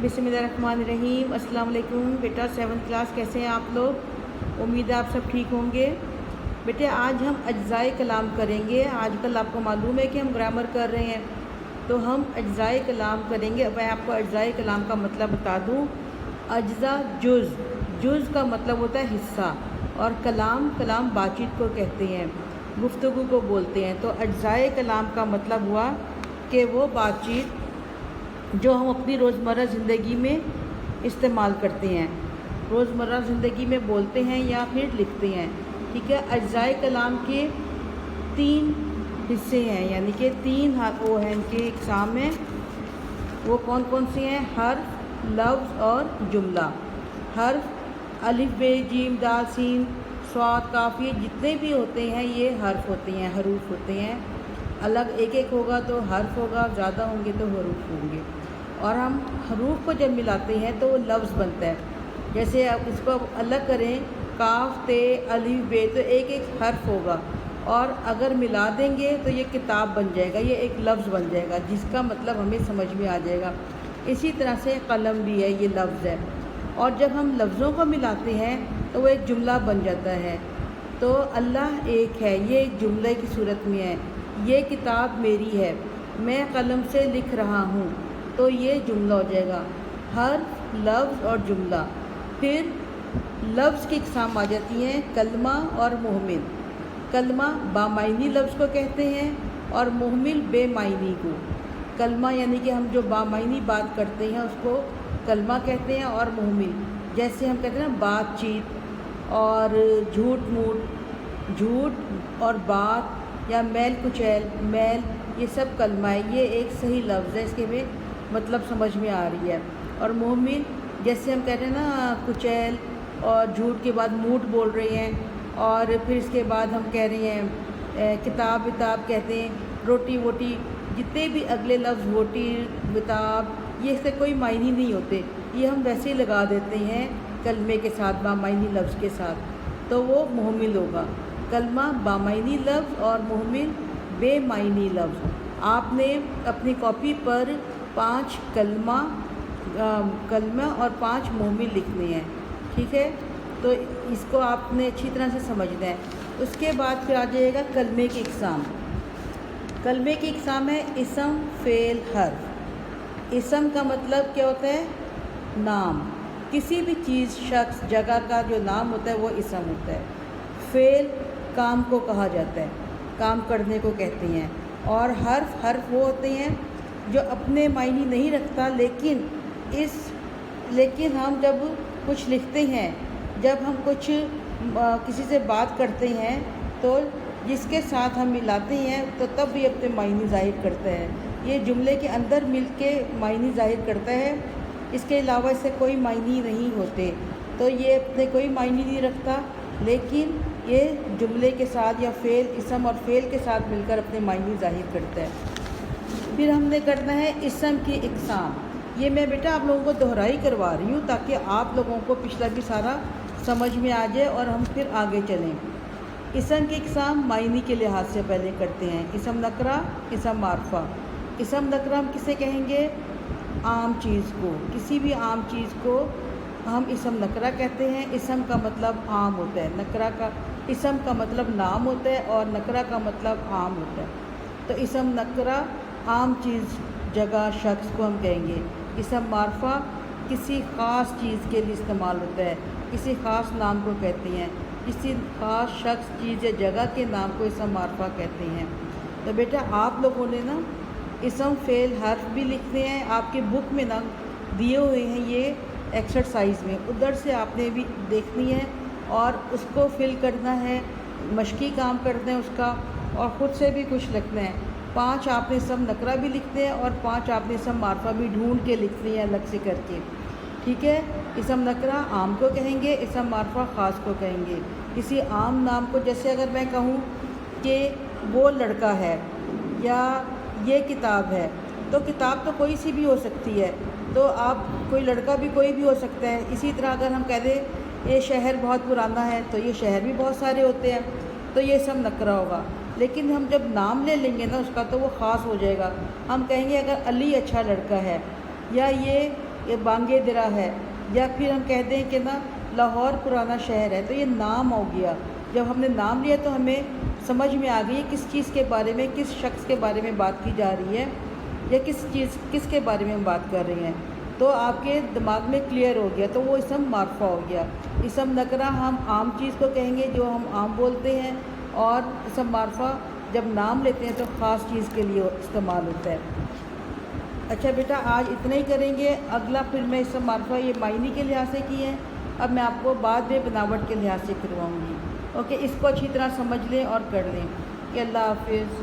बिस्मिल्लाहिर्रहमानिर्रहीम। अस्सलाम वालेकुम बेटा। 7th क्लास कैसे हैं आप लोग? उम्मीद है आप सब ठीक होंगे। बेटे आज हम अज्जाए कलाम करेंगे। आजकल आपको मालूम है कि हम ग्रामर कर रहे हैं, तो हम अज्जाए कलाम करेंगे। अब मैं आपको अज्जाए कलाम का मतलब बता दूं। अज्जा जुज़ का मतलब होता है हिस्सा, और कलाम बातचीत को कहते हैं, गुफ्तगू को बोलते हैं। तो अज्जाए कलाम का मतलब हुआ कि वो बातचीत जो हम अपनी रोज़मर्रा ज़िंदगी में इस्तेमाल करते हैं, रोज़मर्रा ज़िंदगी में बोलते हैं या फिर लिखते हैं। ठीक है। अज्जाए कलाम के 3 हिस्से हैं, यानी कि 3 वो हैं, इनके इक़साम हैं। वो कौन कौन से हैं? हर्फ, लफ्ज़ और जुमला। हर्फ अलिफ बे जीम दाल सीन स्वाद काफ़, ये जितने भी होते हैं ये हर्फ होते हैं, हरूफ होते हैं। अलग एक एक होगा तो हर्फ होगा, ज़्यादा होंगे तो हरूफ होंगे। और हम हरूफ को जब मिलाते हैं तो वो लफ्ज़ बनता है। जैसे आप इसको अलग करें, काफ ते अलिफ बे, तो एक एक हर्फ होगा, और अगर मिला देंगे तो ये किताब बन जाएगा, ये एक लफ्ज़ बन जाएगा जिसका मतलब हमें समझ में आ जाएगा। इसी तरह से कलम भी है, ये लफ्ज़ है। और जब हम लफ्ज़ों को मिलाते हैं तो वो एक जुमला बन जाता है। तो अल्लाह एक है, ये एक जुमले की सूरत में है। ये किताब मेरी है, मैं कलम से लिख रहा हूँ, तो ये जुमला हो जाएगा। हर्फ, लफ्ज़ और जुमला। फिर लफ्ज़ की इक़साम आ जाती हैं, कलमा और मुहमिल। कलमा बामायनी लफ्ज़ को कहते हैं और मुहमिल बेमायनी को। कलमा यानी कि हम जो बामायनी बात करते हैं उसको कलमा कहते हैं, और मुहमिल जैसे हम कहते हैं ना बातचीत और झूठ और बात, या मैल कुचैल, मैल, ये सब कलमा है। ये एक सही लफ्ज़ है, इसके में मतलब समझ में आ रही है। और मुहमिल जैसे हम कहते हैं ना कुचैल, और झूठ के बाद मूठ बोल रहे हैं, और फिर इसके बाद हम कह रहे हैं किताब विताब कहते हैं, रोटी वोटी, जितने भी अगले लफ्ज़ रोटी विताब, ये इससे कोई मायने नहीं होते, ये हम वैसे ही लगा देते हैं कलमे के साथ, बामायनी लफ्ज़ के साथ, तो वो मुहमिल होगा। कलमा बामायनी लफ्ज़ और मुहमिल बेमायनी लफ्ज़। आपने अपनी कॉपी पर 5 कलमा और 5 मुहमिल लिखने हैं। ठीक है, तो इसको आपने अच्छी तरह से समझना है। उसके बाद फिर आ जाएगा कलमे की इक़साम। कलमे की इक़साम है इसम, फ़ेल, हर्फ। इसम का मतलब क्या होता है? नाम, किसी भी चीज़, शख्स, जगह का जो नाम होता है वो इसम होता है। फ़ेल काम को कहा जाता है, काम करने को कहते हैं। और हर्फ वो होते हैं जो अपने मायने नहीं रखता, लेकिन हम जब कुछ लिखते हैं, जब हम कुछ किसी से बात करते हैं, तो जिसके साथ हम मिलाते हैं तो तब भी अपने मायने ज़ाहिर करता है। ये जुमले के अंदर मिल के मायने ज़ाहिर करता है, इसके अलावा इससे कोई मायने नहीं होते। तो ये अपने कोई मायने नहीं रखता, लेकिन ये जुमले के साथ या फ़ेल, इसम और फ़ेल के साथ मिलकर अपने मायने ज़ाहिर करता है। फिर हमने करना है इसम की इक़साम। ये मैं बेटा आप लोगों को दोहराई करवा रही हूँ ताकि आप लोगों को पिछला भी सारा समझ में आ जाए और हम फिर आगे चलें। इसम की इक़साम मायने के लिहाज से पहले करते हैं। इसम नकरा, इसम मारफा। इसम नकरा हम किसे कहेंगे? आम चीज़ को, किसी भी आम चीज़ को हम इसम नकरा कहते हैं। इसम का मतलब आम होता है, नकरा का, इसम का मतलब नाम होता है और नकरा का मतलब आम होता है। तो इसम नकरा आम चीज़, जगह, शख्स को हम कहेंगे। इसम मारफा किसी ख़ास चीज़ के लिए इस्तेमाल होता है, किसी ख़ास नाम को कहते हैं, किसी ख़ास शख्स, चीज़ या जगह के नाम को इसम मारफा कहते हैं। तो बेटा आप लोगों ने ना इसम, फ़ेल, हर्फ भी लिखने हैं, आपके बुक में ना दिए हुए हैं ये एक्सरसाइज में, उधर से आपने भी देखनी है और उसको फिल करना है, मशक़ी काम करना है उसका, और ख़ुद से भी कुछ लिखना है। 5 आपने इसम नकरा भी लिखते हैं और 5 आपने इसम मारफा भी ढूंढ के लिखनी है अलग से करके। ठीक है। इसम नकरा आम को कहेंगे, इसम मारफा ख़ास को कहेंगे। किसी आम नाम को, जैसे अगर मैं कहूँ कि वो लड़का है या ये किताब है, तो किताब तो कोई सी भी हो सकती है, तो आप कोई लड़का भी कोई भी हो सकता है। इसी तरह अगर हम कह दें ये शहर बहुत पुराना है, तो ये शहर भी बहुत सारे होते हैं, तो ये सब नकरा होगा। लेकिन हम जब नाम ले लेंगे ना उसका, तो वो ख़ास हो जाएगा। हम कहेंगे अगर अली अच्छा लड़का है, या ये یہ بانگے درا ہے، یا پھر ہم کہہ دیں کہ نا لاہور پرانا شہر ہے، تو یہ نام ہو گیا۔ جب ہم نے نام لیا تو ہمیں سمجھ میں آ گئی کس چیز کے بارے میں، کس شخص کے بارے میں بات کی جا رہی ہے، یا کس کے بارے میں ہم بات کر رہے ہیں، تو آپ کے دماغ میں کلیئر ہو گیا، تو وہ اسم معرفہ ہو گیا۔ اسم نکرہ ہم عام چیز کو کہیں گے جو ہم عام بولتے ہیں، اور اسم معرفہ جب نام لیتے ہیں تو خاص چیز کے لیے استعمال ہوتا ہے۔ اچھا بیٹا، آج اتنا ہی کریں گے، اگلا پھر میں اسم معرفہ یہ معنی کے لحاظ سے کی ہے، اب میں آپ کو بعد میں بناوٹ کے لحاظ سے کرواؤں گی۔ اوکے، اس کو اچھی طرح سمجھ لیں اور کر لیں کہ اللہ حافظ۔